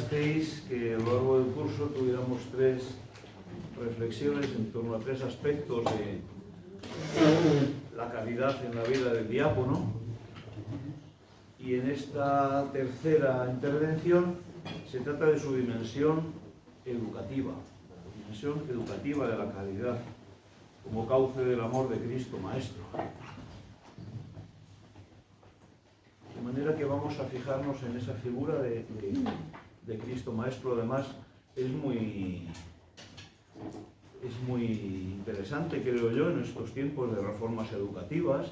solicitasteis que a lo largo del curso tuviéramos 3 reflexiones en torno a 3 aspectos de la caridad en la vida del diácono. Y en esta tercera intervención se trata de su dimensión educativa, la dimensión educativa de la caridad como cauce del amor de Cristo Maestro. De manera que vamos a fijarnos en esa figura de Cristo Maestro. Además, es muy interesante, creo yo, en estos tiempos de reformas educativas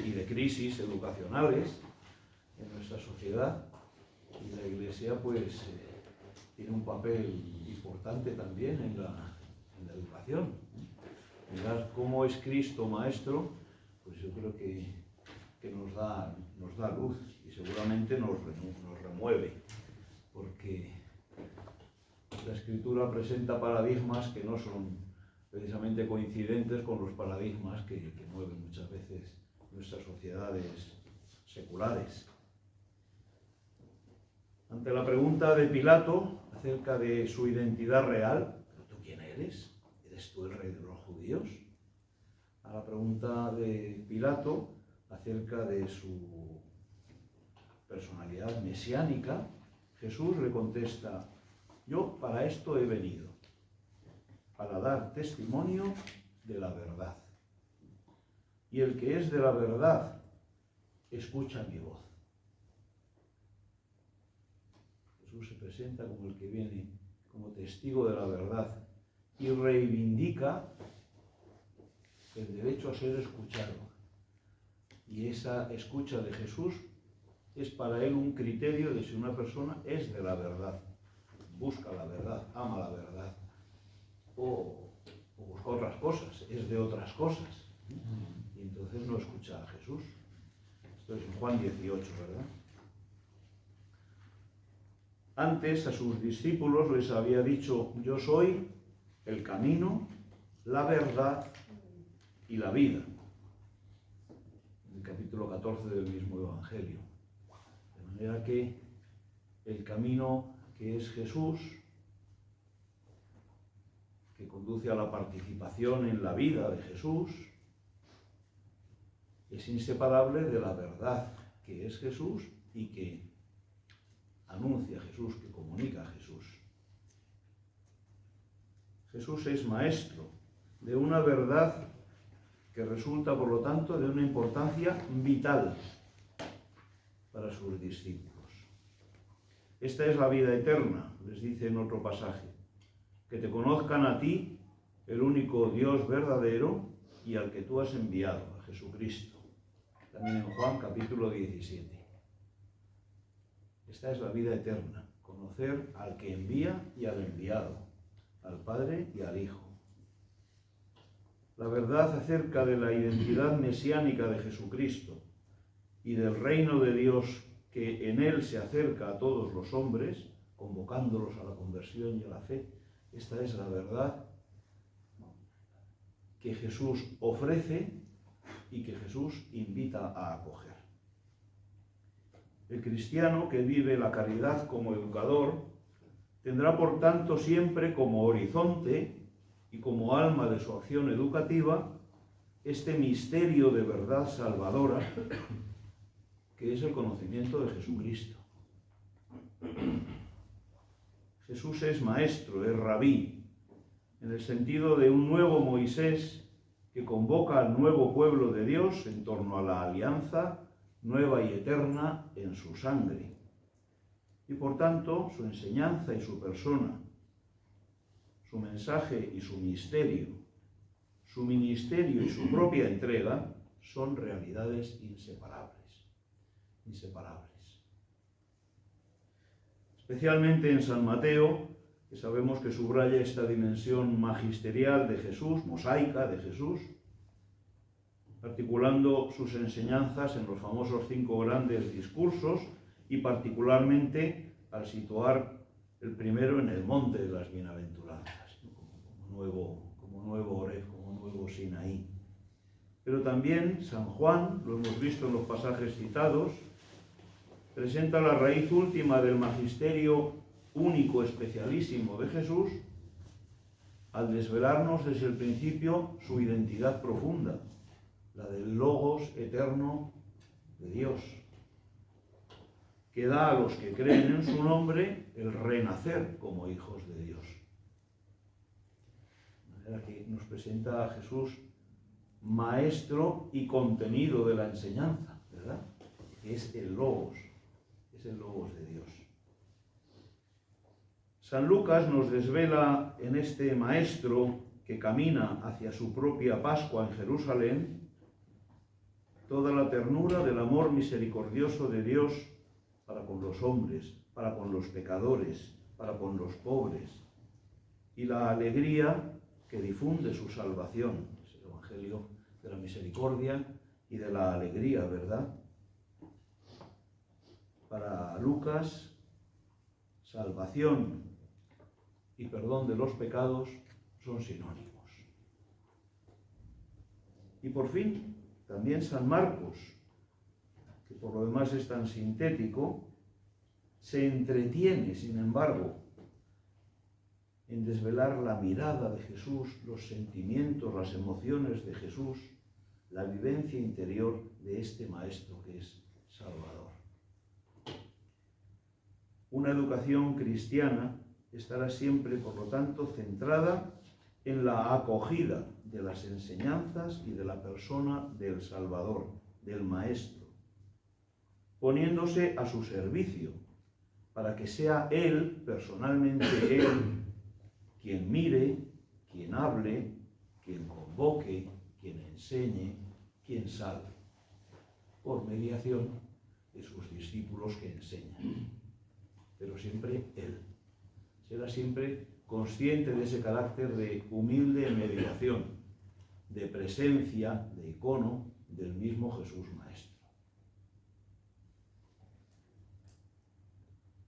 y de crisis educacionales en nuestra sociedad. Y la Iglesia, pues, tiene un papel importante también en la educación. Mirad cómo es Cristo Maestro, pues yo creo que nos da luz y seguramente nos remueve, porque la Escritura presenta paradigmas que no son precisamente coincidentes con los paradigmas que mueven muchas veces nuestras sociedades seculares. Ante la pregunta de Pilato acerca de su identidad real, ¿pero tú quién eres? ¿Eres tú el rey de los judíos? A la pregunta de Pilato acerca de su personalidad mesiánica, Jesús le contesta: yo para esto he venido, para dar testimonio de la verdad. Y el que es de la verdad, escucha mi voz. Jesús se presenta como el que viene como testigo de la verdad y reivindica el derecho a ser escuchado. Y esa escucha de Jesús es para él un criterio de si una persona es de la verdad, busca la verdad, ama la verdad, o busca otras cosas, es de otras cosas. Y entonces no escucha a Jesús. Esto es en Juan 18, ¿verdad? Antes a sus discípulos les había dicho: yo soy el camino, la verdad y la vida. En el capítulo 14 del mismo Evangelio. De manera que el camino que es Jesús, que conduce a la participación en la vida de Jesús, es inseparable de la verdad que es Jesús y que anuncia a Jesús, que comunica a Jesús. Jesús es maestro de una verdad que resulta, por lo tanto, de una importancia vital para sus discípulos. Esta es la vida eterna, les dice en otro pasaje: que te conozcan a ti, el único Dios verdadero, y al que tú has enviado, a Jesucristo. También en Juan capítulo 17. Esta es la vida eterna, conocer al que envía y al enviado, al Padre y al Hijo. La verdad acerca de la identidad mesiánica de Jesucristo y del reino de Dios que en él se acerca a todos los hombres, convocándolos a la conversión y a la fe. Esta es la verdad que Jesús ofrece y que Jesús invita a acoger. El cristiano que vive la caridad como educador tendrá, por tanto, siempre como horizonte y como alma de su acción educativa este misterio de verdad salvadora que es el conocimiento de Jesucristo. Jesús es maestro, es rabí, en el sentido de un nuevo Moisés que convoca al nuevo pueblo de Dios en torno a la alianza nueva y eterna en su sangre. Y por tanto, su enseñanza y su persona, su mensaje y su misterio, su ministerio y su propia entrega son realidades inseparables. Especialmente en San Mateo, que sabemos que subraya esta dimensión magisterial de Jesús, mosaica de Jesús, articulando sus enseñanzas en los famosos 5 grandes discursos y particularmente al situar el primero en el monte de las bienaventuranzas, como nuevo Oreb, como nuevo Sinaí. Pero también San Juan, lo hemos visto en los pasajes citados, presenta la raíz última del magisterio único, especialísimo de Jesús, al desvelarnos desde el principio su identidad profunda, la del Logos eterno de Dios, que da a los que creen en su nombre el renacer como hijos de Dios. De manera que nos presenta a Jesús maestro y contenido de la enseñanza, ¿verdad? Que es el Logos de Dios. San Lucas nos desvela en este maestro que camina hacia su propia Pascua en Jerusalén toda la ternura del amor misericordioso de Dios para con los hombres, para con los pecadores, para con los pobres, y la alegría que difunde su salvación. Es el Evangelio de la misericordia y de la alegría, ¿verdad? Para Lucas, salvación y perdón de los pecados son sinónimos. Y por fin, también San Marcos, que por lo demás es tan sintético, se entretiene, sin embargo, en desvelar la mirada de Jesús, los sentimientos, las emociones de Jesús, la vivencia interior de este Maestro que es Salvador. Una educación cristiana estará siempre, por lo tanto, centrada en la acogida de las enseñanzas y de la persona del Salvador, del Maestro, poniéndose a su servicio, para que sea Él, personalmente Él, quien mire, quien hable, quien convoque, quien enseñe, quien salve, por mediación de sus discípulos que enseñan. Pero siempre Él. Será siempre consciente de ese carácter de humilde mediación, de presencia, de icono del mismo Jesús Maestro.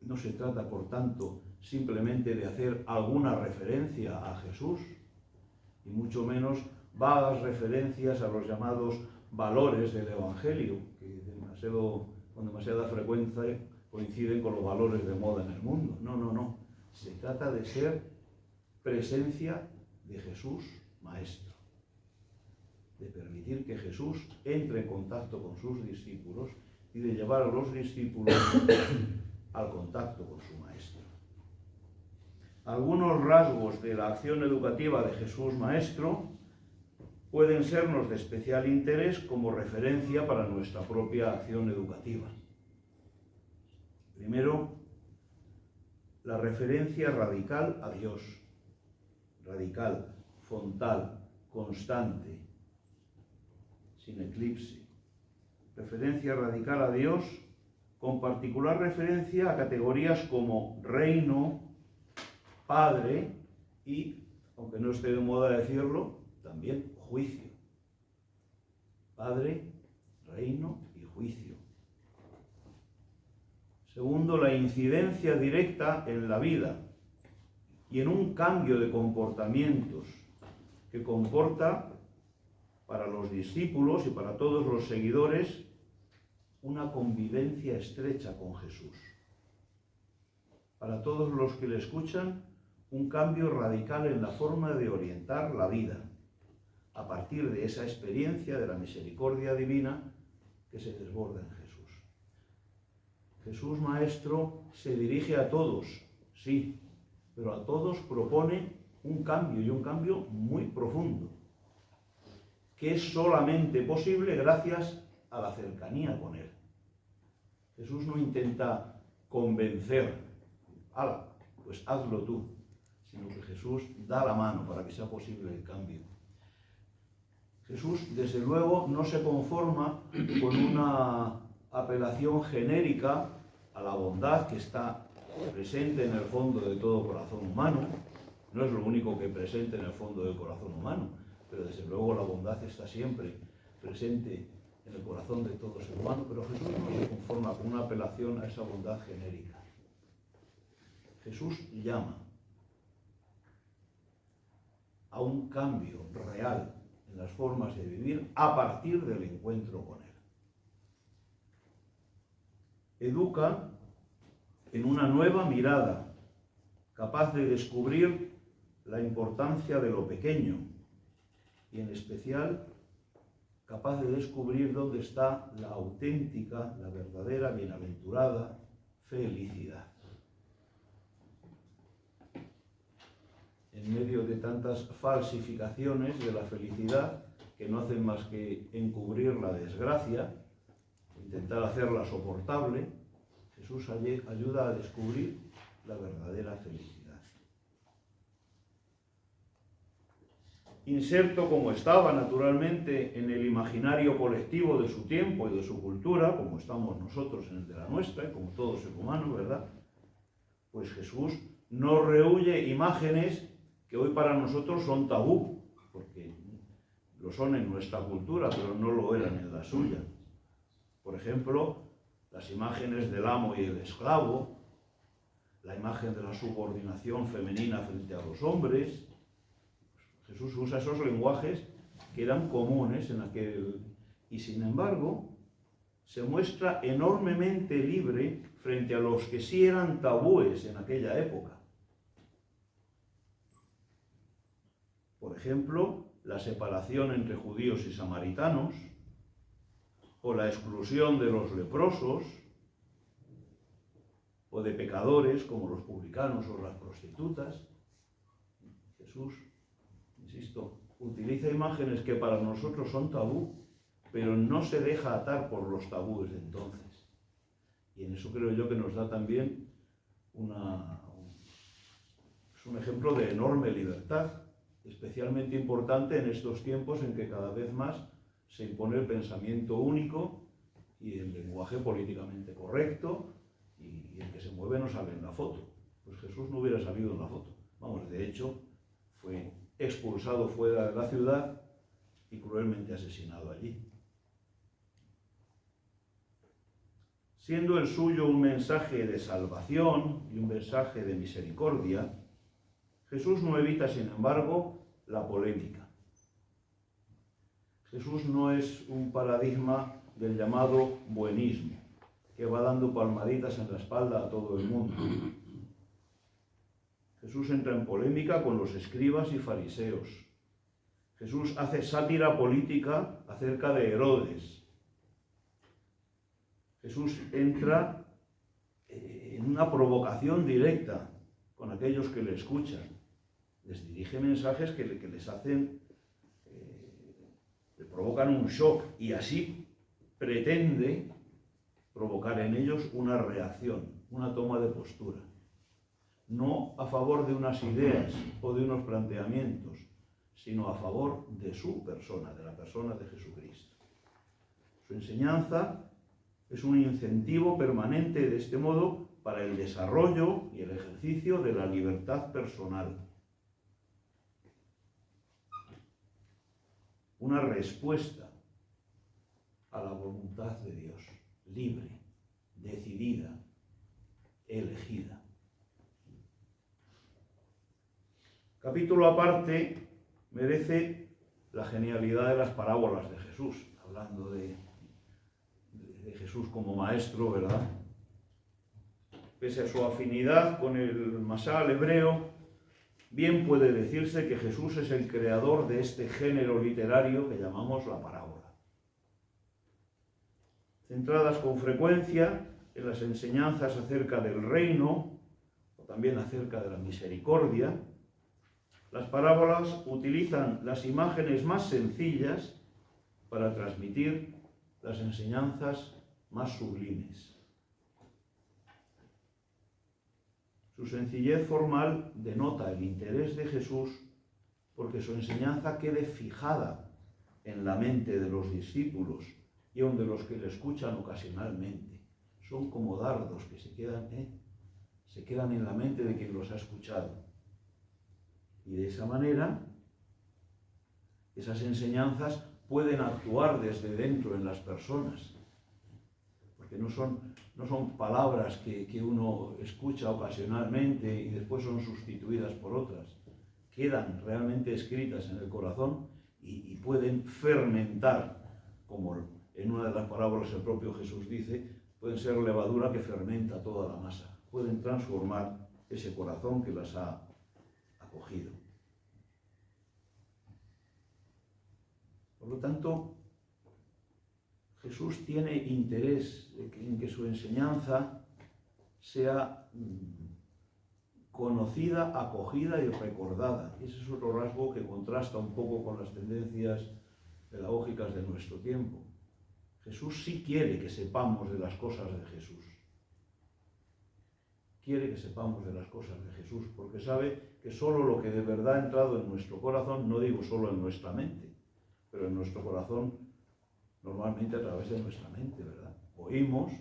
No se trata, por tanto, simplemente de hacer alguna referencia a Jesús, y mucho menos vagas referencias a los llamados valores del Evangelio, que con demasiada frecuencia coinciden con los valores de moda en el mundo. No. Se trata de ser presencia de Jesús Maestro, de permitir que Jesús entre en contacto con sus discípulos y de llevar a los discípulos al contacto con su Maestro. Algunos rasgos de la acción educativa de Jesús Maestro pueden sernos de especial interés como referencia para nuestra propia acción educativa. Primero, la referencia radical a Dios, radical, frontal, constante, sin eclipse. Referencia radical a Dios, con particular referencia a categorías como reino, Padre y, aunque no esté de moda decirlo, también juicio. Padre, reino y juicio. Segundo, la incidencia directa en la vida y en un cambio de comportamientos que comporta para los discípulos y para todos los seguidores una convivencia estrecha con Jesús. Para todos los que le escuchan, un cambio radical en la forma de orientar la vida, a partir de esa experiencia de la misericordia divina que se desborda en Jesús. Jesús Maestro se dirige a todos, sí, pero a todos propone un cambio, y un cambio muy profundo, que es solamente posible gracias a la cercanía con Él. Jesús no intenta convencer, pues hazlo tú, sino que Jesús da la mano para que sea posible el cambio. Jesús, desde luego, no se conforma con una apelación genérica a la bondad que está presente en el fondo de todo corazón humano. No es lo único que presente en el fondo del corazón humano, pero desde luego la bondad está siempre presente en el corazón de todo ser humano, pero Jesús no se conforma con una apelación a esa bondad genérica. Jesús llama a un cambio real en las formas de vivir a partir del encuentro con Él. educa en una nueva mirada, capaz de descubrir la importancia de lo pequeño y en especial capaz de descubrir dónde está la auténtica, la verdadera, bienaventurada felicidad. En medio de tantas falsificaciones de la felicidad que no hacen más que encubrir la desgracia, intentar hacerla soportable, Jesús ayuda a descubrir la verdadera felicidad. Inserto como estaba naturalmente en el imaginario colectivo de su tiempo y de su cultura, como estamos nosotros en el de la nuestra, y como todo ser humano, ¿verdad? Pues Jesús no rehúye imágenes que hoy para nosotros son tabú, porque lo son en nuestra cultura, pero no lo eran en la suya. Por ejemplo, las imágenes del amo y el esclavo, la imagen de la subordinación femenina frente a los hombres. Jesús usa esos lenguajes que eran comunes en aquel... Y sin embargo, se muestra enormemente libre frente a los que sí eran tabúes en aquella época. Por ejemplo, la separación entre judíos y samaritanos, o la exclusión de los leprosos, o de pecadores como los publicanos o las prostitutas. Jesús, insisto, utiliza imágenes que para nosotros son tabú, pero no se deja atar por los tabúes de entonces. Y en eso creo yo que nos da también un ejemplo de enorme libertad, especialmente importante en estos tiempos en que cada vez más se impone el pensamiento único y el lenguaje políticamente correcto, y el que se mueve no sale en la foto. Pues Jesús no hubiera salido en la foto. Vamos, de hecho, fue expulsado fuera de la ciudad y cruelmente asesinado allí. Siendo el suyo un mensaje de salvación y un mensaje de misericordia, Jesús no evita, sin embargo, la polémica. Jesús no es un paradigma del llamado buenismo, que va dando palmaditas en la espalda a todo el mundo. Jesús entra en polémica con los escribas y fariseos. Jesús hace sátira política acerca de Herodes. Jesús entra en una provocación directa con aquellos que le escuchan. Les dirige mensajes que les hacen, le provocan un shock, y así pretende provocar en ellos una reacción, una toma de postura. No a favor de unas ideas o de unos planteamientos, sino a favor de su persona, de la persona de Jesucristo. Su enseñanza es un incentivo permanente de este modo para el desarrollo y el ejercicio de la libertad personal. Una respuesta a la voluntad de Dios, libre, decidida, elegida. Capítulo aparte merece la genialidad de las parábolas de Jesús, hablando de Jesús como maestro, ¿verdad? Pese a su afinidad con el masal hebreo, bien puede decirse que Jesús es el creador de este género literario que llamamos la parábola. Centradas con frecuencia en las enseñanzas acerca del reino, o también acerca de la misericordia, las parábolas utilizan las imágenes más sencillas para transmitir las enseñanzas más sublimes. Su sencillez formal denota el interés de Jesús porque su enseñanza quede fijada en la mente de los discípulos y aun de los que le escuchan ocasionalmente. Son como dardos que se quedan en la mente de quien los ha escuchado. Y de esa manera, esas enseñanzas pueden actuar desde dentro en las personas, porque no son palabras que uno escucha ocasionalmente y después son sustituidas por otras. Quedan realmente escritas en el corazón y pueden fermentar, como en una de las parábolas el propio Jesús dice, pueden ser levadura que fermenta toda la masa, pueden transformar ese corazón que las ha acogido. Por lo tanto, Jesús tiene interés en que su enseñanza sea conocida, acogida y recordada. Ese es otro rasgo que contrasta un poco con las tendencias pedagógicas de nuestro tiempo. Jesús sí quiere que sepamos de las cosas de Jesús. Quiere que sepamos de las cosas de Jesús, porque sabe que solo lo que de verdad ha entrado en nuestro corazón, no digo solo en nuestra mente, pero en nuestro corazón, normalmente a través de nuestra mente, ¿verdad? Oímos,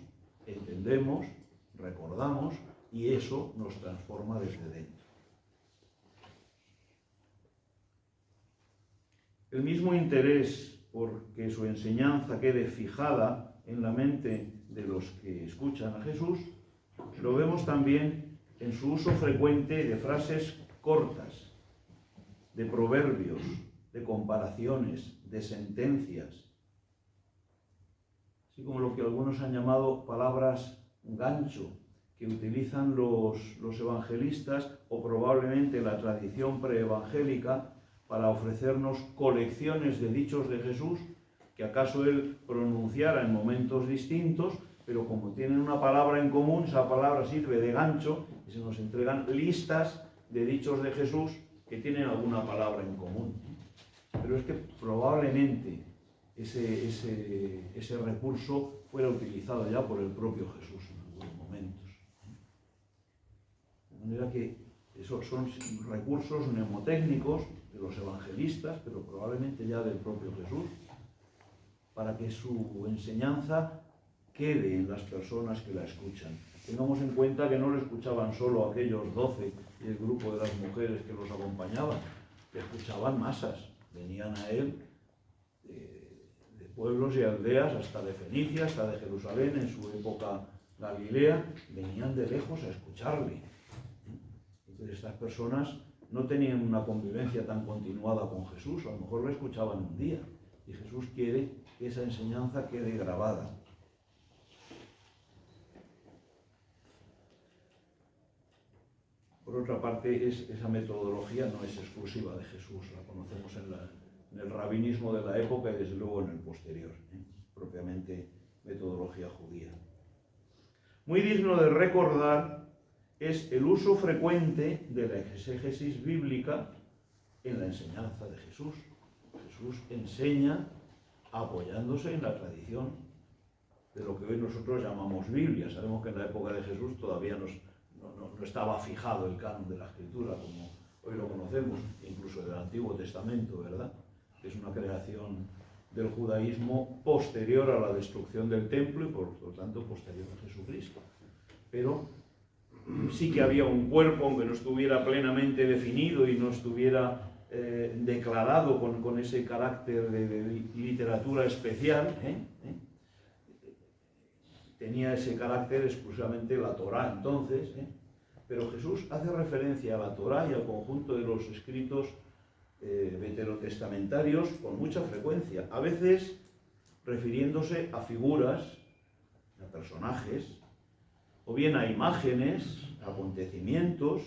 entendemos, recordamos, y eso nos transforma desde dentro. El mismo interés por que su enseñanza quede fijada en la mente de los que escuchan a Jesús, lo vemos también en su uso frecuente de frases cortas, de proverbios, de comparaciones, de sentencias, así como lo que algunos han llamado palabras gancho, que utilizan los evangelistas o probablemente la tradición preevangélica para ofrecernos colecciones de dichos de Jesús que acaso él pronunciara en momentos distintos, pero como tienen una palabra en común, esa palabra sirve de gancho y se nos entregan listas de dichos de Jesús que tienen alguna palabra en común. Pero es que probablemente ese recurso fuera utilizado ya por el propio Jesús en algunos momentos. De manera que esos son recursos mnemotécnicos de los evangelistas, pero probablemente ya del propio Jesús, para que su enseñanza quede en las personas que la escuchan. Tengamos en cuenta que no lo escuchaban solo aquellos 12 y el grupo de las mujeres que los acompañaban, le escuchaban masas, venían a él de pueblos y aldeas, hasta de Fenicia, hasta de Jerusalén, en su época Galilea, venían de lejos a escucharle. Entonces estas personas no tenían una convivencia tan continuada con Jesús, a lo mejor lo escuchaban un día, y Jesús quiere que esa enseñanza quede grabada. Por otra parte, esa metodología no es exclusiva de Jesús, la conocemos en el rabinismo de la época y desde luego en el posterior, propiamente metodología judía. Muy digno de recordar es el uso frecuente de la exégesis bíblica en la enseñanza de Jesús. Jesús enseña apoyándose en la tradición de lo que hoy nosotros llamamos Biblia. Sabemos que en la época de Jesús todavía no estaba fijado el canon de la Escritura como hoy lo conocemos, incluso del Antiguo Testamento, ¿verdad? Que es una creación del judaísmo posterior a la destrucción del templo y por lo tanto posterior a Jesucristo. Pero sí que había un cuerpo, aunque no estuviera plenamente definido y no estuviera declarado con ese carácter de literatura especial, tenía ese carácter exclusivamente la Torá entonces, pero Jesús hace referencia a la Torá y al conjunto de los escritos veterotestamentarios con mucha frecuencia, a veces refiriéndose a figuras, a personajes, o bien a imágenes, a acontecimientos,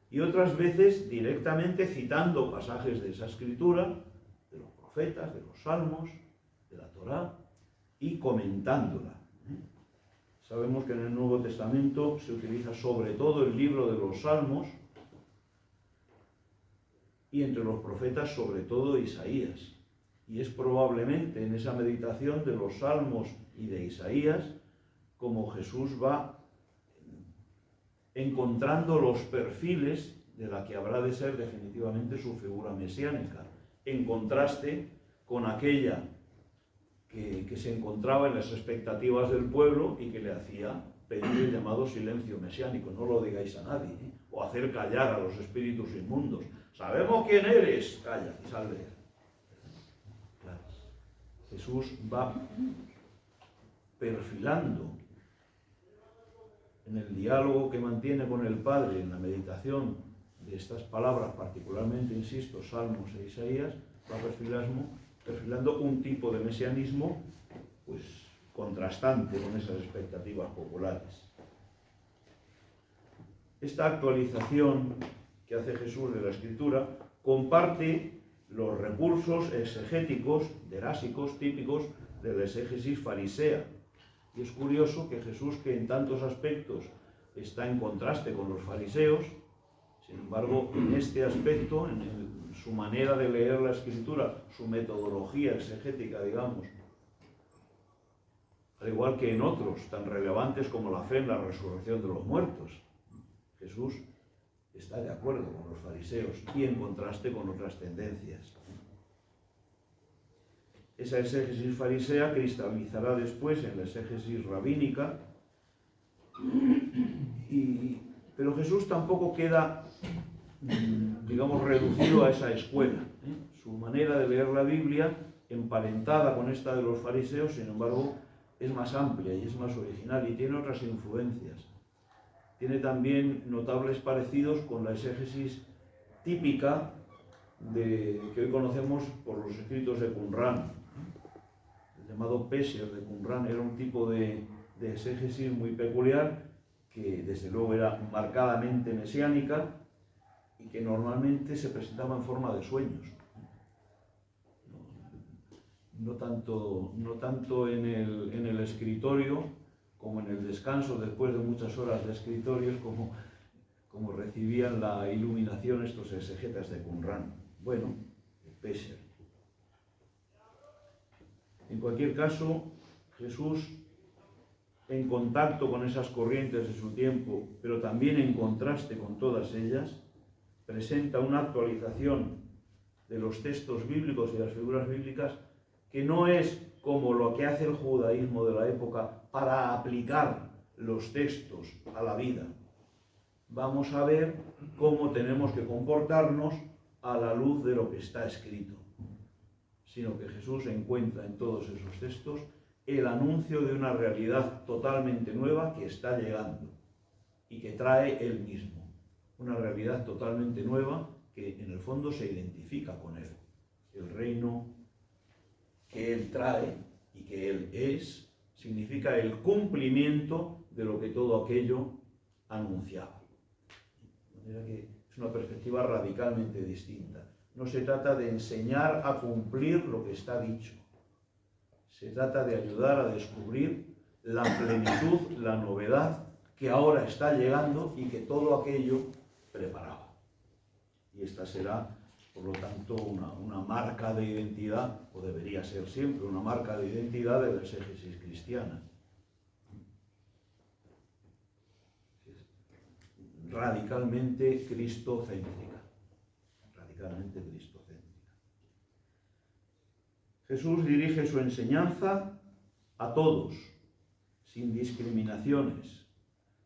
y otras veces directamente citando pasajes de esa escritura, de los profetas, de los salmos, de la Torá, y comentándola. Sabemos que en el Nuevo Testamento se utiliza sobre todo el libro de los salmos, y entre los profetas sobre todo Isaías. Y es probablemente en esa meditación de los salmos y de Isaías como Jesús va encontrando los perfiles de la que habrá de ser definitivamente su figura mesiánica, en contraste con aquella que se encontraba en las expectativas del pueblo y que le hacía pedir el llamado silencio mesiánico. No lo digáis a nadie, o hacer callar a los espíritus inmundos. Sabemos quién eres, calla y sal de él. Claro. Jesús va perfilando en el diálogo que mantiene con el Padre, en la meditación de estas palabras, particularmente, insisto, Salmos e Isaías, va perfilando un tipo de mesianismo pues contrastante con esas expectativas populares. Esta actualización que hace Jesús de la Escritura comparte los recursos exegéticos, derásicos, típicos de la exégesis farisea. Y es curioso que Jesús, que en tantos aspectos está en contraste con los fariseos, sin embargo, en este aspecto, en su manera de leer la Escritura, su metodología exegética, digamos, al igual que en otros tan relevantes como la fe en la resurrección de los muertos, Jesús está de acuerdo con los fariseos y en contraste con otras tendencias. Esa exégesis farisea cristalizará después en la exégesis rabínica, pero Jesús tampoco queda, digamos, reducido a esa escuela. Su manera de leer la Biblia, emparentada con esta de los fariseos, sin embargo, es más amplia y es más original y tiene otras influencias. Tiene también notables parecidos con la exégesis típica que hoy conocemos por los escritos de Qumran. El llamado Pesher de Qumran era un tipo de exégesis muy peculiar que desde luego era marcadamente mesiánica y que normalmente se presentaba en forma de sueños. No tanto en el escritorio como en el descanso después de muchas horas de escritorios, como recibían la iluminación estos exegetas de Qumran. Bueno, el Pesher. En cualquier caso, Jesús, en contacto con esas corrientes de su tiempo, pero también en contraste con todas ellas, presenta una actualización de los textos bíblicos y las figuras bíblicas que no es como lo que hace el judaísmo de la época para aplicar los textos a la vida. Vamos a ver cómo tenemos que comportarnos a la luz de lo que está escrito, sino que Jesús encuentra en todos esos textos el anuncio de una realidad totalmente nueva que está llegando y que trae él mismo. Una realidad totalmente nueva que en el fondo se identifica con él. El reino que él trae y que él es, significa el cumplimiento de lo que todo aquello anunciaba. De manera que es una perspectiva radicalmente distinta. No se trata de enseñar a cumplir lo que está dicho. Se trata de ayudar a descubrir la plenitud, la novedad que ahora está llegando y que todo aquello preparaba. Y esta será, por lo tanto, una marca de identidad, o debería ser siempre una marca de identidad de la exégesis cristiana. Es radicalmente cristocéntrica. Radicalmente cristocéntrica. Jesús dirige su enseñanza a todos, sin discriminaciones.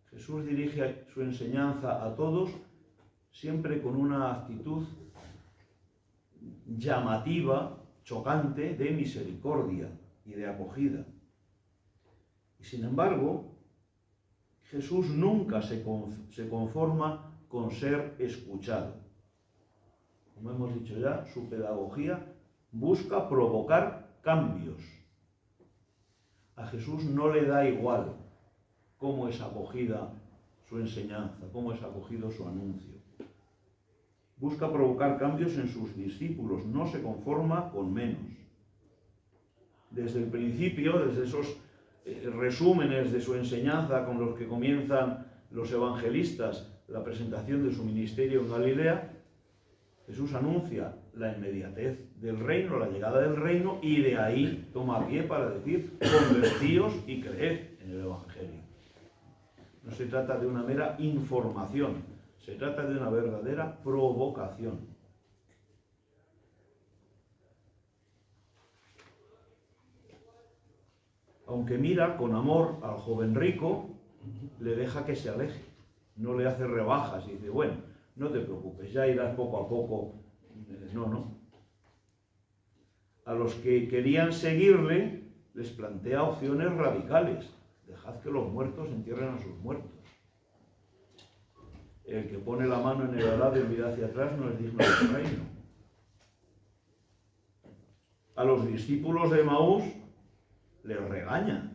Jesús dirige su enseñanza a todos siempre con una actitud llamativa, chocante, de misericordia y de acogida. Y sin embargo, Jesús nunca se conforma con ser escuchado. Como hemos dicho ya, su pedagogía busca provocar cambios. A Jesús no le da igual cómo es acogida su enseñanza, cómo es acogido su anuncio. Busca provocar cambios en sus discípulos, no se conforma con menos. Desde el principio, desde esos resúmenes de su enseñanza con los que comienzan los evangelistas la presentación de su ministerio en Galilea, Jesús anuncia la inmediatez del reino, la llegada del reino, y de ahí toma pie para decir: convertíos y creed en el evangelio. No se trata de una mera información, se trata de una verdadera provocación. Aunque mira con amor al joven rico, le deja que se aleje, no le hace rebajas y dice: bueno, no te preocupes, ya irás poco a poco. No. A los que querían seguirle les plantea opciones radicales. Dejad que los muertos entierren a sus muertos. El que pone la mano en el arado y mira hacia atrás no es digno del reino. A los discípulos de Emaús les regaña.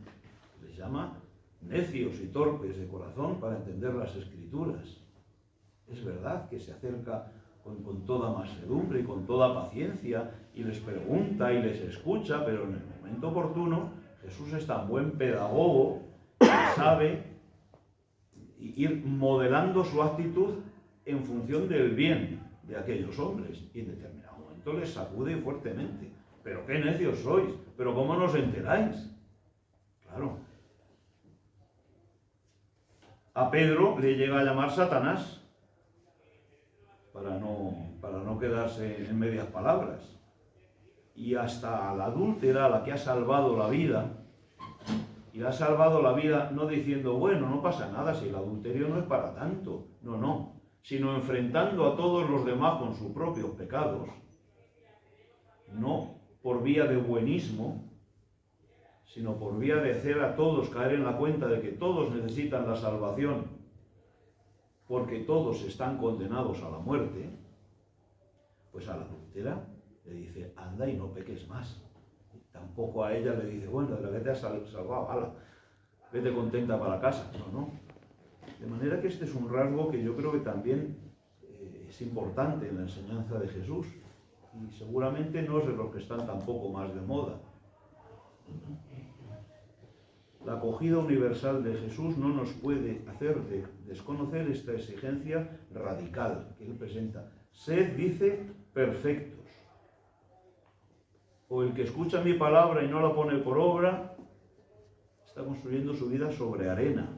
les llama necios y torpes de corazón para entender las Escrituras. Es verdad que se acerca con toda mansedumbre y con toda paciencia y les pregunta y les escucha, pero en el momento oportuno Jesús es tan buen pedagogo que sabe ir modelando su actitud en función del bien de aquellos hombres, y en determinado momento les sacude fuertemente. ¿Pero qué necios sois? ¿Pero cómo no os enteráis? Claro. A Pedro le llega a llamar Satanás, para no quedarse en medias palabras. Y hasta a la adúltera, a la que ha salvado la vida, y ha salvado la vida no diciendo, bueno, no pasa nada, si el adulterio no es para tanto. No, sino enfrentando a todos los demás con sus propios pecados, no por vía de buenismo, sino por vía de hacer a todos caer en la cuenta de que todos necesitan la salvación, porque todos están condenados a la muerte. Pues a la adúltera le dice, anda y no peques más. Y tampoco a ella le dice, bueno, de la que te has salvado, ala, vete contenta para casa. No. De manera que este es un rasgo que yo creo que también es importante en la enseñanza de Jesús, y seguramente no es de los que están tampoco más de moda. La acogida universal de Jesús no nos puede hacer desconocer esta exigencia radical que él presenta. Sed, dice, perfectos. O el que escucha mi palabra y no la pone por obra, está construyendo su vida sobre arena.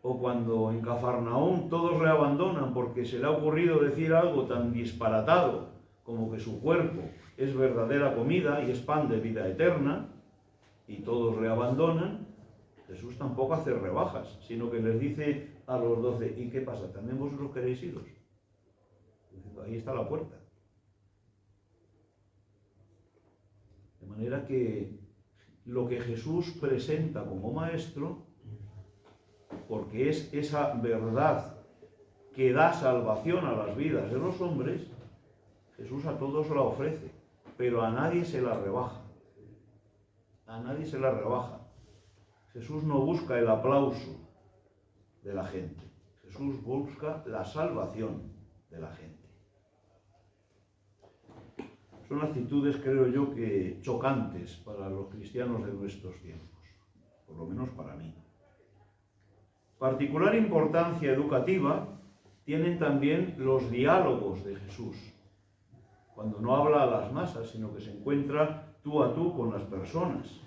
O cuando en Cafarnaúm todos le abandonan porque se le ha ocurrido decir algo tan disparatado como que su cuerpo es verdadera comida y es pan de vida eterna, y todos le abandonan, Jesús tampoco hace rebajas, sino que les dice a los 12, ¿y qué pasa? ¿También vosotros queréis iros? Ahí está la puerta. De manera que lo que Jesús presenta como maestro, porque es esa verdad que da salvación a las vidas de los hombres, Jesús a todos la ofrece, pero a nadie se la rebaja. A nadie se la rebaja. Jesús no busca el aplauso de la gente. Jesús busca la salvación de la gente. Son actitudes, creo yo, que chocantes para los cristianos de nuestros tiempos, por lo menos para mí. Particular importancia educativa tienen también los diálogos de Jesús, cuando no habla a las masas, sino que se encuentra tú a tú con las personas.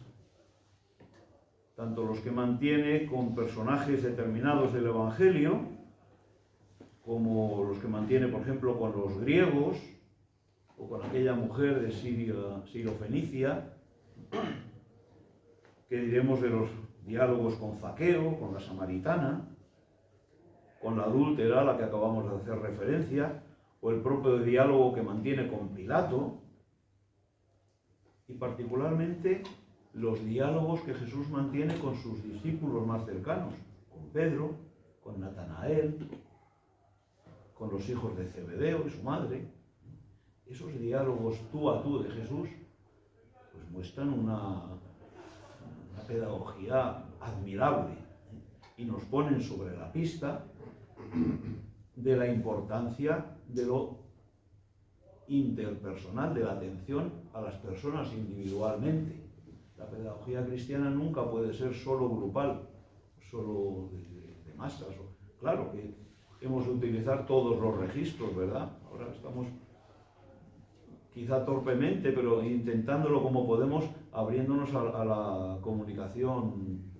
Tanto los que mantiene con personajes determinados del Evangelio, como los que mantiene, por ejemplo, con los griegos, o con aquella mujer de Siro-Fenicia, que diremos de los diálogos con Zaqueo, con la samaritana, con la adúltera a la que acabamos de hacer referencia, o el propio diálogo que mantiene con Pilato, y particularmente los diálogos que Jesús mantiene con sus discípulos más cercanos, con Pedro, con Natanael, con los hijos de Zebedeo y su madre. Esos diálogos tú a tú de Jesús pues muestran una pedagogía admirable, y nos ponen sobre la pista de la importancia de lo interpersonal, de la atención a las personas individualmente. La pedagogía cristiana nunca puede ser solo grupal, solo de masas. Claro que hemos de utilizar todos los registros, ¿verdad? Ahora estamos quizá torpemente, pero intentándolo como podemos, abriéndonos a la comunicación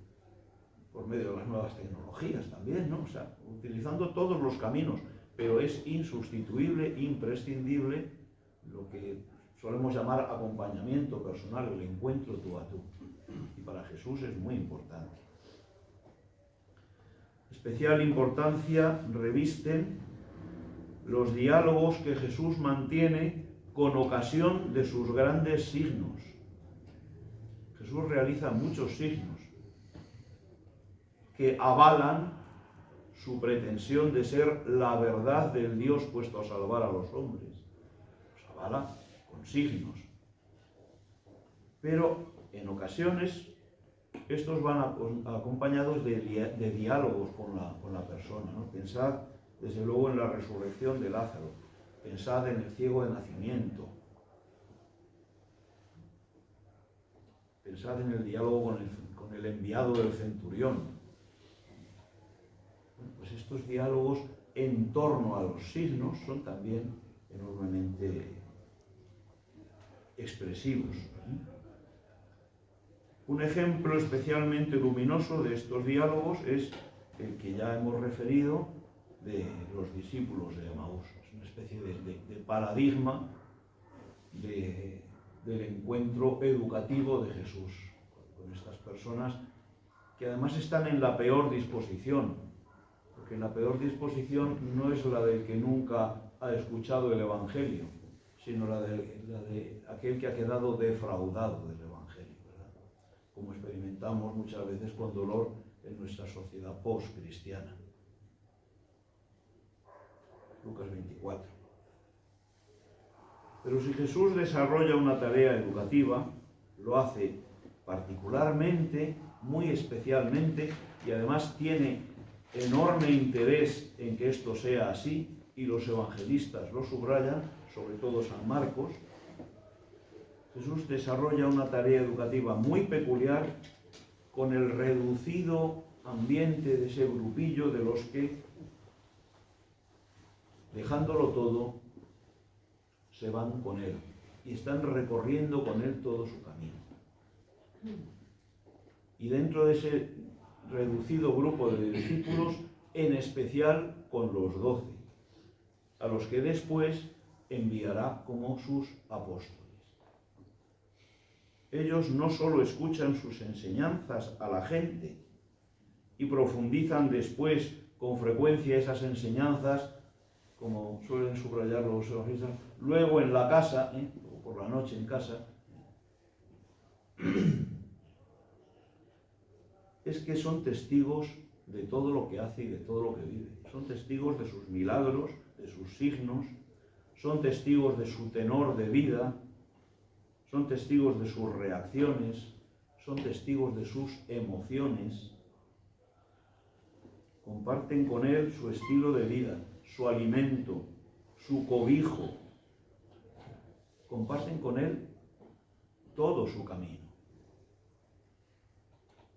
por medio de las nuevas tecnologías también, ¿no? O sea, utilizando todos los caminos, pero es insustituible, imprescindible, lo que solemos llamar acompañamiento personal, el encuentro tú a tú. Y para Jesús es muy importante. Especial importancia revisten los diálogos que Jesús mantiene con ocasión de sus grandes signos. Jesús realiza muchos signos que avalan su pretensión de ser la verdad del Dios puesto a salvar a los hombres. Los avala con signos. Pero en ocasiones estos van acompañados de diálogos con la persona, ¿no? Pensad, desde luego, en la resurrección de Lázaro. Pensad en el ciego de nacimiento. Pensad en el diálogo con el enviado del centurión. Bueno, pues estos diálogos en torno a los signos son también enormemente expresivos. Un ejemplo especialmente luminoso de estos diálogos es el que ya hemos referido de los discípulos de Emaús. Es una especie de paradigma del encuentro educativo de Jesús con estas personas que además están en la peor disposición, porque la peor disposición no es la del que nunca ha escuchado el Evangelio, sino la de aquel que ha quedado defraudado del Evangelio, ¿verdad? Como experimentamos muchas veces con dolor en nuestra sociedad post-cristiana. Lucas 24. Pero si Jesús desarrolla una tarea educativa, lo hace particularmente, muy especialmente, y además tiene enorme interés en que esto sea así, y los evangelistas lo subrayan, sobre todo San Marcos. Jesús desarrolla una tarea educativa muy peculiar con el reducido ambiente de ese grupillo de los que, dejándolo todo, se van con él y están recorriendo con él todo su camino. Y dentro de ese reducido grupo de discípulos, en especial con los 12, a los que después enviará como sus apóstoles. Ellos no solo escuchan sus enseñanzas a la gente y profundizan después con frecuencia esas enseñanzas, como suelen subrayar los evangelistas, luego en la casa, o por la noche en casa, es que son testigos de todo lo que hace y de todo lo que vive. Son testigos de sus milagros, de sus signos, son testigos de su tenor de vida, son testigos de sus reacciones, son testigos de sus emociones. Comparten con él su estilo de vida, su alimento, su cobijo. Comparten con él todo su camino,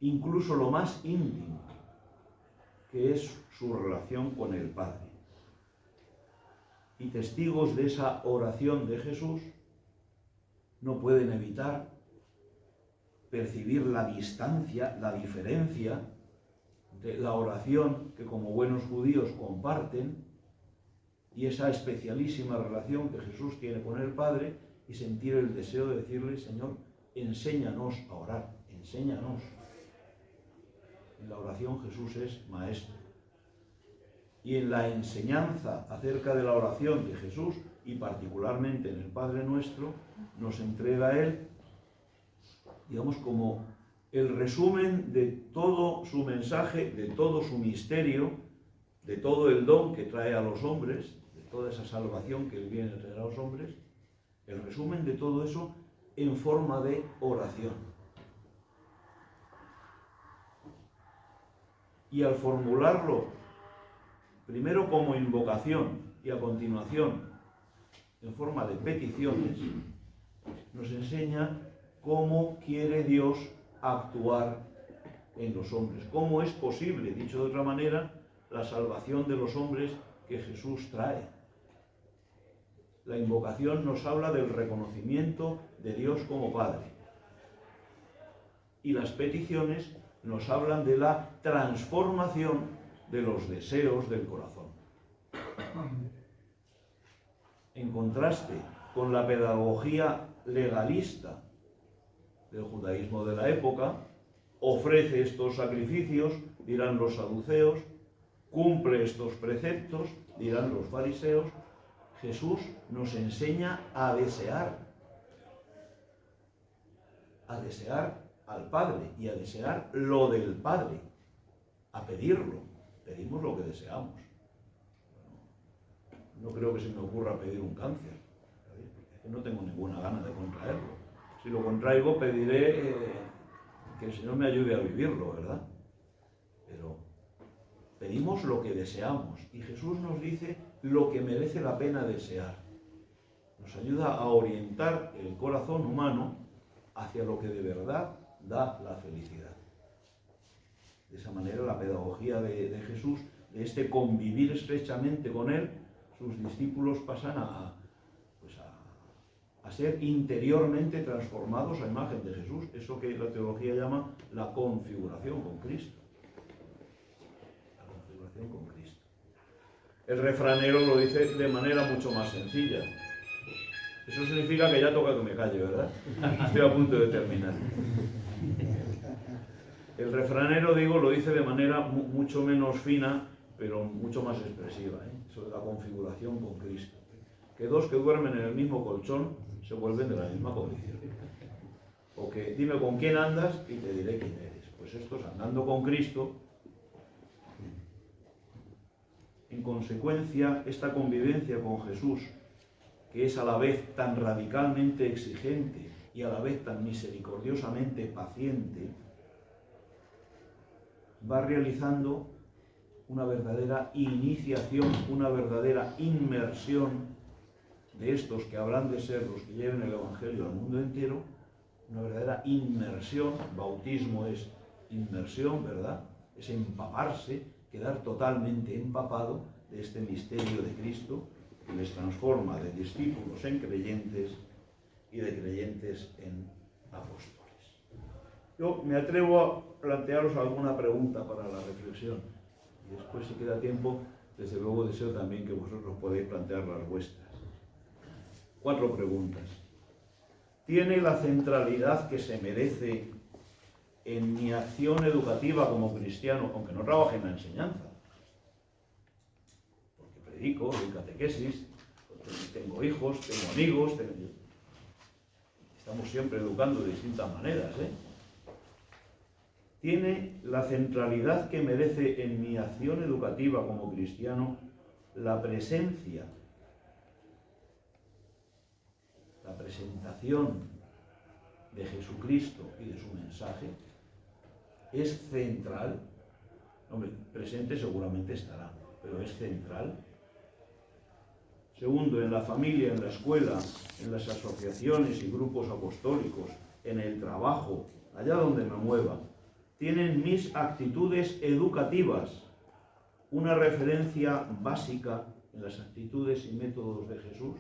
incluso lo más íntimo, que es su relación con el Padre. Y testigos de esa oración de Jesús no pueden evitar percibir la distancia, la diferencia de la oración que como buenos judíos comparten y esa especialísima relación que Jesús tiene con el Padre, y sentir el deseo de decirle: Señor, enséñanos a orar, enséñanos. En la oración Jesús es maestro. Y en la enseñanza acerca de la oración de Jesús, y particularmente en el Padre Nuestro, nos entrega a Él, digamos, como el resumen de todo su mensaje, de todo su misterio, de todo el don que trae a los hombres, de toda esa salvación que Él viene a traer a los hombres, el resumen de todo eso en forma de oración. Y al formularlo primero como invocación y a continuación en forma de peticiones, nos enseña cómo quiere Dios actuar en los hombres, cómo es posible, dicho de otra manera, la salvación de los hombres que Jesús trae. La invocación nos habla del reconocimiento de Dios como Padre, y las peticiones nos hablan de la transformación de los deseos del corazón. En contraste con la pedagogía legalista del judaísmo de la época, ofrece estos sacrificios, dirán los saduceos, cumple estos preceptos, dirán los fariseos. Jesús nos enseña a desear al Padre y a desear lo del Padre, a pedirlo. Pedimos lo que deseamos. No creo que se me ocurra pedir un cáncer, ¿sabes? Porque no tengo ninguna gana de contraerlo. Si lo contraigo, pediré que el Señor me ayude a vivirlo, ¿verdad? Pero pedimos lo que deseamos y Jesús nos dice lo que merece la pena desear. Nos ayuda a orientar el corazón humano hacia lo que de verdad da la felicidad. De esa manera la pedagogía de Jesús, de este convivir estrechamente con Él, sus discípulos pasan a ser interiormente transformados a imagen de Jesús, eso que la teología llama la configuración con Cristo. La configuración con Cristo. El refranero lo dice de manera mucho más sencilla. Eso significa que ya toca que me calle, ¿verdad? Estoy a punto de terminar. El refranero, digo, lo dice de manera mucho menos fina, pero mucho más expresiva, Eso de la configuración con Cristo. Que dos que duermen en el mismo colchón se vuelven de la misma condición. O que dime con quién andas y te diré quién eres. Pues estos andando con Cristo. En consecuencia, esta convivencia con Jesús, que es a la vez tan radicalmente exigente y a la vez tan misericordiosamente paciente, va realizando una verdadera iniciación, una verdadera inmersión de estos que habrán de ser los que lleven el Evangelio al mundo entero, una verdadera inmersión. Bautismo es inmersión, ¿verdad? Es empaparse, quedar totalmente empapado de este misterio de Cristo que les transforma de discípulos en creyentes y de creyentes en apóstoles. Yo me atrevo a plantearos alguna pregunta para la reflexión y después, si queda tiempo, desde luego deseo también que vosotros podáis plantear las vuestras. 4 preguntas. ¿Tiene la centralidad que se merece en mi acción educativa como cristiano, aunque no trabaje en la enseñanza? Porque predico, doy catequesis, tengo hijos, tengo amigos, estamos siempre educando de distintas maneras, ¿Tiene la centralidad que merece en mi acción educativa como cristiano la presencia, la presentación de Jesucristo y de su mensaje? ¿Es central? Hombre, presente seguramente estará, pero ¿es central? Segundo, en la familia, en la escuela, en las asociaciones y grupos apostólicos, en el trabajo, allá donde me mueva, ¿tienen mis actitudes educativas una referencia básica en las actitudes y métodos de Jesús?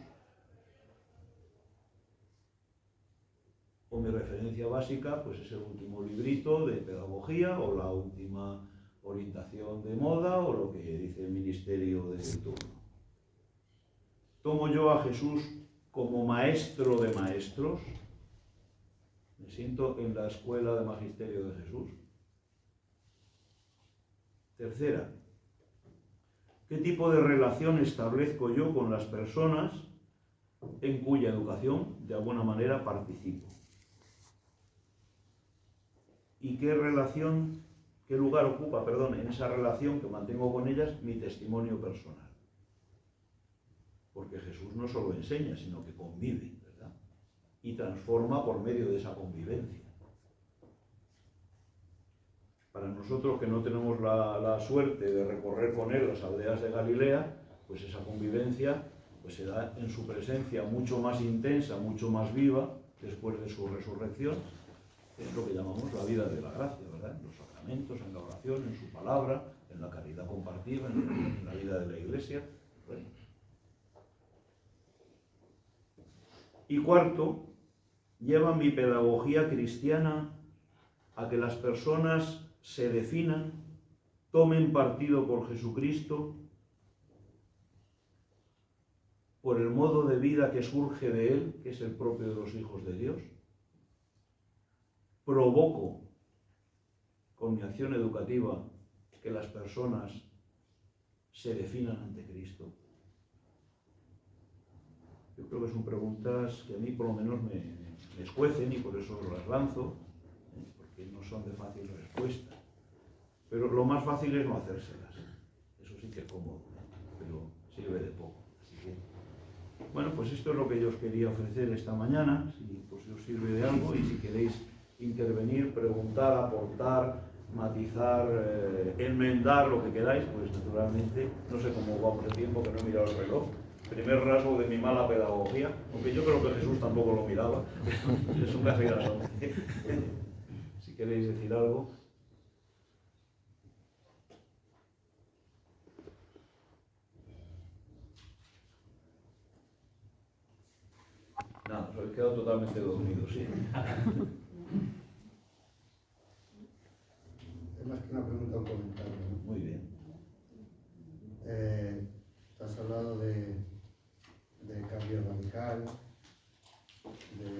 O mi referencia básica pues es el último librito de pedagogía o la última orientación de moda o lo que dice el ministerio de turno. ¿Tomo yo a Jesús como maestro de maestros? ¿Me siento en la escuela de magisterio de Jesús? Tercera, ¿qué tipo de relación establezco yo con las personas en cuya educación de alguna manera participo? ¿Y qué lugar ocupa, en esa relación que mantengo con ellas mi testimonio personal? Porque Jesús no solo enseña, sino que convive, ¿verdad? Y transforma por medio de esa convivencia. Para nosotros que no tenemos la suerte de recorrer con Él las aldeas de Galilea, pues esa convivencia pues se da en su presencia mucho más intensa, mucho más viva, después de su resurrección. Es lo que llamamos la vida de la gracia, ¿verdad? En los sacramentos, en la oración, en su palabra, en la caridad compartida, en la vida de la Iglesia. Bueno. Y cuarto, lleva mi pedagogía cristiana a que las personas se definan, tomen partido por Jesucristo, por el modo de vida que surge de Él, que es el propio de los hijos de Dios. Provoco con mi acción educativa que las personas se definan ante Cristo. Yo creo que son preguntas que a mí por lo menos me escuecen y por eso las lanzo, porque no son de fácil respuesta. Pero lo más fácil es no hacérselas. Eso sí que es cómodo, pero sirve de poco. Así que, bueno, pues esto es lo que yo os quería ofrecer esta mañana, si pues os sirve de algo y si queréis intervenir, preguntar, aportar, matizar, enmendar lo que queráis, pues naturalmente, no sé cómo vamos de tiempo, que no he mirado el reloj. Primer rasgo de mi mala pedagogía, aunque yo creo que Jesús tampoco lo miraba, es un casi las 11. Si queréis decir algo. Nada, os habéis quedado totalmente dormidos, sí. Es más que una pregunta, un comentario, ¿no? Muy bien. Tú has hablado de cambio radical, de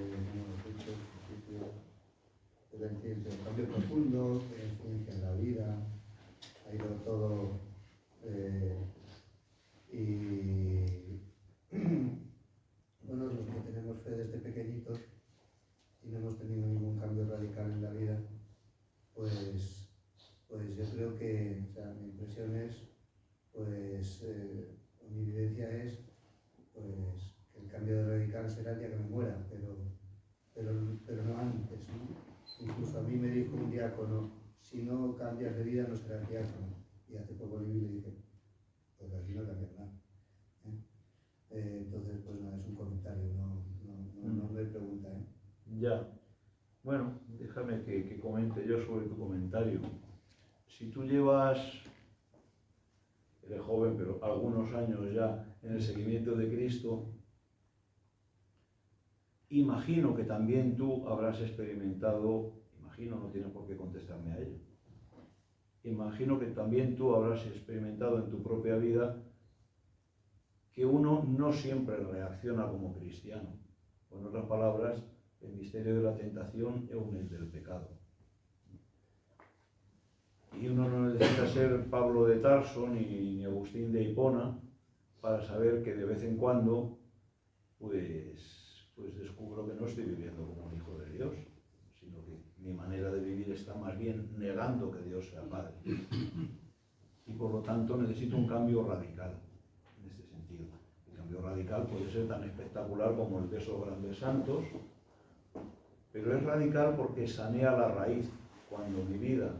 cambio profundo, de ciencia en la vida, ha ido todo y bueno, los que tenemos fe desde pequeñitos y no hemos tenido ningún cambio radical en la vida, pues yo creo que, o sea, mi impresión es, mi vivencia es, pues, que el cambio radical será el día que me muera, pero no antes, ¿no? Incluso a mí me dijo un diácono, si no cambias de vida no serás diácono. Y hace poco le dije, pues aquí no cambias nada. Entonces, pues nada, es un comentario, no me pregunta, ¿eh? Ya. Bueno, déjame que comente yo sobre tu comentario. Si tú llevas, eres joven, pero algunos años ya en el seguimiento de Cristo, imagino que también tú habrás experimentado, imagino, no tienes por qué contestarme a ello, imagino que también tú habrás experimentado en tu propia vida que uno no siempre reacciona como cristiano. O en otras palabras, el misterio de la tentación es un del pecado. Y uno no necesita ser Pablo de Tarso ni Agustín de Hipona para saber que de vez en cuando pues descubro que no estoy viviendo como un hijo de Dios, sino que mi manera de vivir está más bien negando que Dios sea Padre. Y por lo tanto necesito un cambio radical en este sentido. El cambio radical puede ser tan espectacular como el de esos grandes santos, pero es radical porque sanea la raíz. Cuando mi vida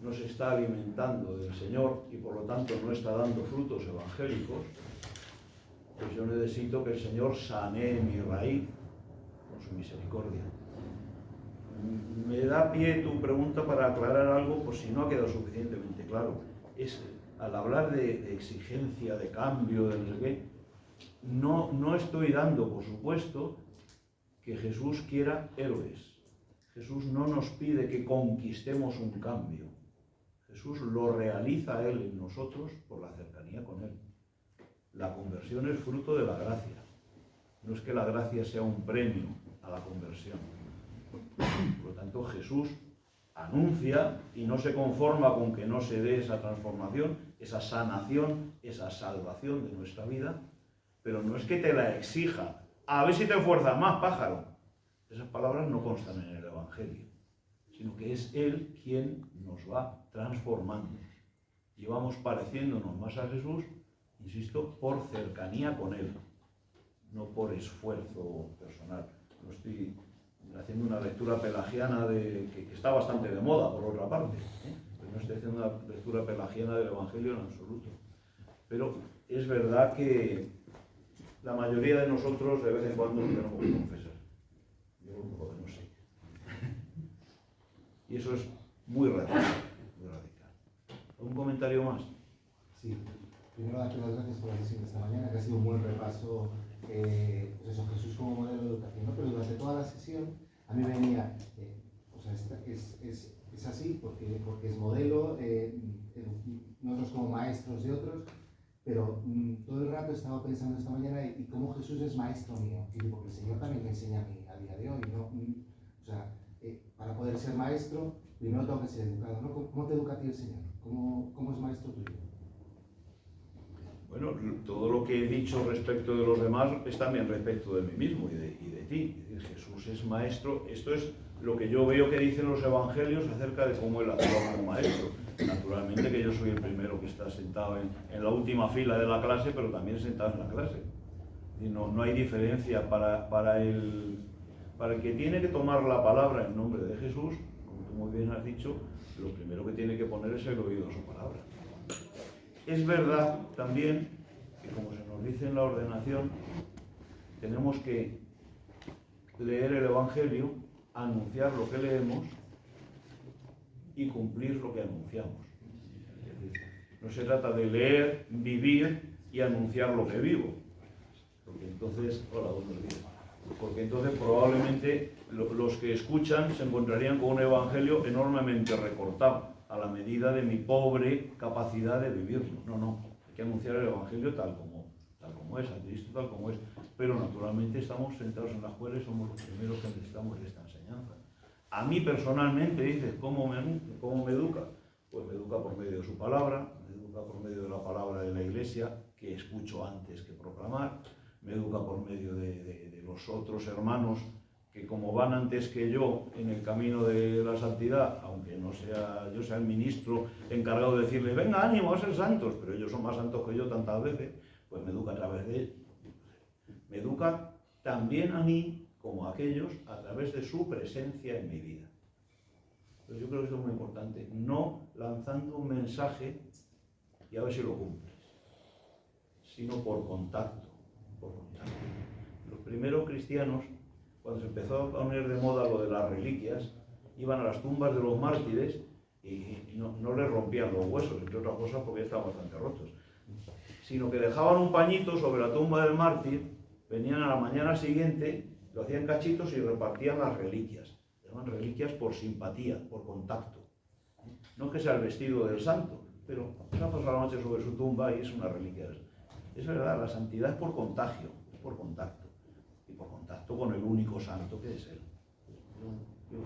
no se está alimentando del Señor y por lo tanto no está dando frutos evangélicos, pues yo necesito que el Señor sanee mi raíz con su misericordia. Me da pie tu pregunta para aclarar algo, por si no ha quedado suficientemente claro. Es, al hablar de exigencia, de cambio, de no sé qué, no estoy dando, por supuesto, que Jesús quiera héroes. Jesús no nos pide que conquistemos un cambio. Jesús lo realiza Él en nosotros por la cercanía con Él. La conversión es fruto de la gracia. No es que la gracia sea un premio a la conversión. Por lo tanto, Jesús anuncia y no se conforma con que no se dé esa transformación, esa sanación, esa salvación de nuestra vida, pero no es que te la exija. A ver si te esfuerzas más, pájaro. Esas palabras no constan en el Evangelio, sino que es Él quien nos va transformando. Y vamos pareciéndonos más a Jesús, insisto, por cercanía con Él, no por esfuerzo personal. No estoy haciendo una lectura pelagiana que está bastante de moda, por otra parte, pero no estoy haciendo una lectura pelagiana del Evangelio en absoluto. Pero es verdad que la mayoría de nosotros de vez en cuando nos tenemos que confesar. Yo no sé. Y eso es muy radical, muy radical. ¿Un comentario más? Sí, primero darte las gracias por la sesión de esta mañana, que ha sido un buen repaso, pues eso, Jesús como modelo de educación, ¿no? Pero durante toda la sesión a mí venía, o sea, es así porque es modelo, nosotros como maestros de otros, pero todo el rato estaba pensando esta mañana y cómo Jesús es maestro mío, porque el Señor también me enseña a mí a día de hoy, ¿no? O sea, para poder ser maestro, primero tengo que ser educado, ¿no? ¿Cómo te educa a ti el Señor? ¿Cómo es maestro tuyo? Bueno, todo lo que he dicho respecto de los demás es también respecto de mí mismo y de ti. Es decir, Jesús es maestro. Esto es lo que yo veo que dicen los evangelios acerca de cómo Él actúa como maestro. Naturalmente que yo soy el primero que está sentado en la última fila de la clase, pero también sentado en la clase. Y no hay diferencia para el para el que tiene que tomar la palabra en nombre de Jesús, como tú muy bien has dicho, lo primero que tiene que poner es el oído a su palabra. Es verdad también que, como se nos dice en la ordenación, tenemos que leer el Evangelio, anunciar lo que leemos y cumplir lo que anunciamos. Es decir, no se trata de leer, vivir y anunciar lo que vivo, porque entonces, porque entonces probablemente los que escuchan se encontrarían con un evangelio enormemente recortado a la medida de mi pobre capacidad de vivirlo. No, hay que anunciar el evangelio tal como es, a Cristo tal como es, pero naturalmente estamos sentados en la escuela y somos los primeros que necesitamos de esta enseñanza. A mí personalmente, dices, ¿cómo me educa? Pues me educa por medio de su palabra, me educa por medio de la palabra de la Iglesia, que escucho antes que proclamar, me educa por medio de los otros hermanos que, como van antes que yo en el camino de la santidad, aunque no sea yo sea el ministro encargado de decirle, venga, ánimo a ser santos, pero ellos son más santos que yo tantas veces, pues me educa a través de él. Me educa también a mí, como a aquellos, a través de su presencia en mi vida. Entonces yo creo que esto es muy importante, no lanzando un mensaje y a ver si lo cumples, sino por contacto. Los primeros cristianos, cuando se empezó a poner de moda lo de las reliquias, iban a las tumbas de los mártires y no les rompían los huesos, entre otras cosas porque estaban bastante rotos, sino que dejaban un pañito sobre la tumba del mártir, venían a la mañana siguiente, lo hacían cachitos y repartían las reliquias. Llaman reliquias por simpatía, por contacto. No es que sea el vestido del santo, pero se ha pasado la noche sobre su tumba y es una reliquia. Es verdad, la santidad es por contagio, es por contacto. Y por contacto con el único santo que es Él. Yo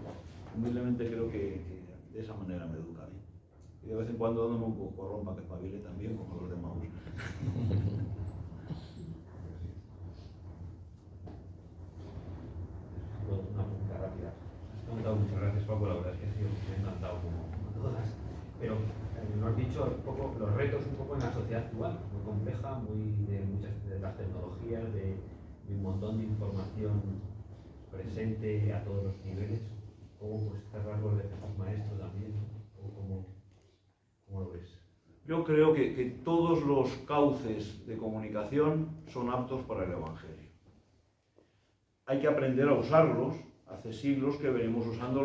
humildemente creo que de esa manera me educa a mí. Y de vez en cuando dándome un poco rompa que espabile también, como los demás. Una pregunta rápida. Has preguntado muchas gracias, Paco, la verdad es que ha sido me ha encantado como todas. Pero nos has dicho un poco los retos un poco en la sociedad actual, muy compleja, muchas de las tecnologías, de un montón de información presente a todos los niveles. ¿Cómo pues este rasgo de Jesús Maestro también? ¿Cómo lo ves? Yo creo que todos los cauces de comunicación son aptos para el Evangelio. Hay que aprender a usarlos. Hace siglos que venimos usando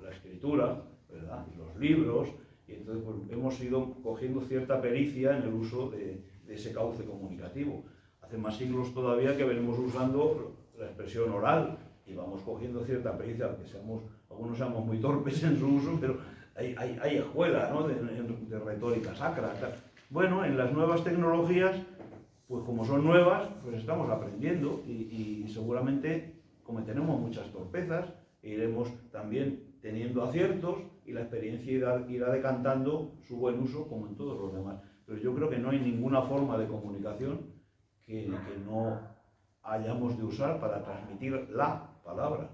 la escritura, ¿verdad? Y los libros, y entonces pues, hemos ido cogiendo cierta pericia en el uso de ese cauce comunicativo. Hace más siglos todavía que venimos usando la expresión oral y vamos cogiendo cierta pericia, aunque algunos seamos muy torpes en su uso, pero hay escuela, ¿no? de retórica sacra. Bueno, en las nuevas tecnologías, pues como son nuevas, pues estamos aprendiendo y seguramente cometeremos muchas torpezas e iremos también teniendo aciertos y la experiencia irá decantando su buen uso como en todos los demás. Pero yo creo que no hay ninguna forma de comunicación que no hayamos de usar para transmitir la palabra.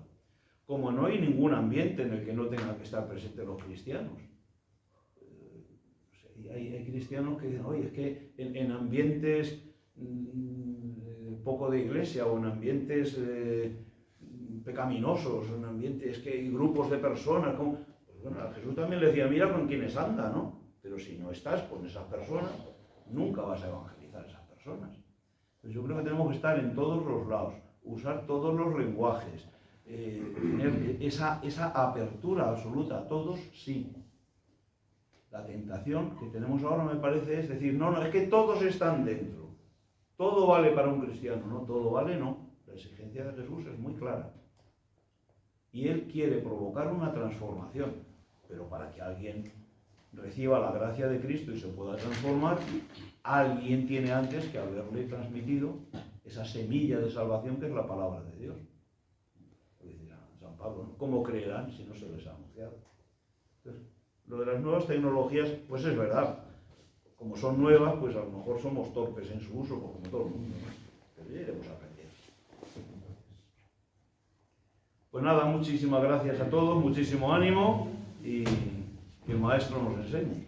Como no hay ningún ambiente en el que no tengan que estar presentes los cristianos. Hay cristianos que dicen, oye, es que en ambientes poco de iglesia o en ambientes pecaminosos, en ambientes que hay grupos de personas, pues bueno, a Jesús también le decía, mira con quiénes anda, ¿no? Pero si no estás con esas personas, nunca vas a evangelizar a esas personas. Pues yo creo que tenemos que estar en todos los lados, usar todos los lenguajes, tener esa apertura absoluta a todos, sí. La tentación que tenemos ahora me parece es decir, no, es que todos están dentro. Todo vale para un cristiano, no, todo vale, no. La exigencia de Jesús es muy clara. Y Él quiere provocar una transformación, pero para que alguien reciba la gracia de Cristo y se pueda transformar, alguien tiene antes que haberle transmitido esa semilla de salvación que es la palabra de Dios. Decía San Pablo, ¿no? ¿Cómo creerán si no se les ha anunciado? Entonces, lo de las nuevas tecnologías, pues es verdad. Como son nuevas, pues a lo mejor somos torpes en su uso, como todo el mundo, ¿no? Pero ya iremos aprendiendo. Pues nada, muchísimas gracias a todos, muchísimo ánimo y que el Maestro nos enseñe.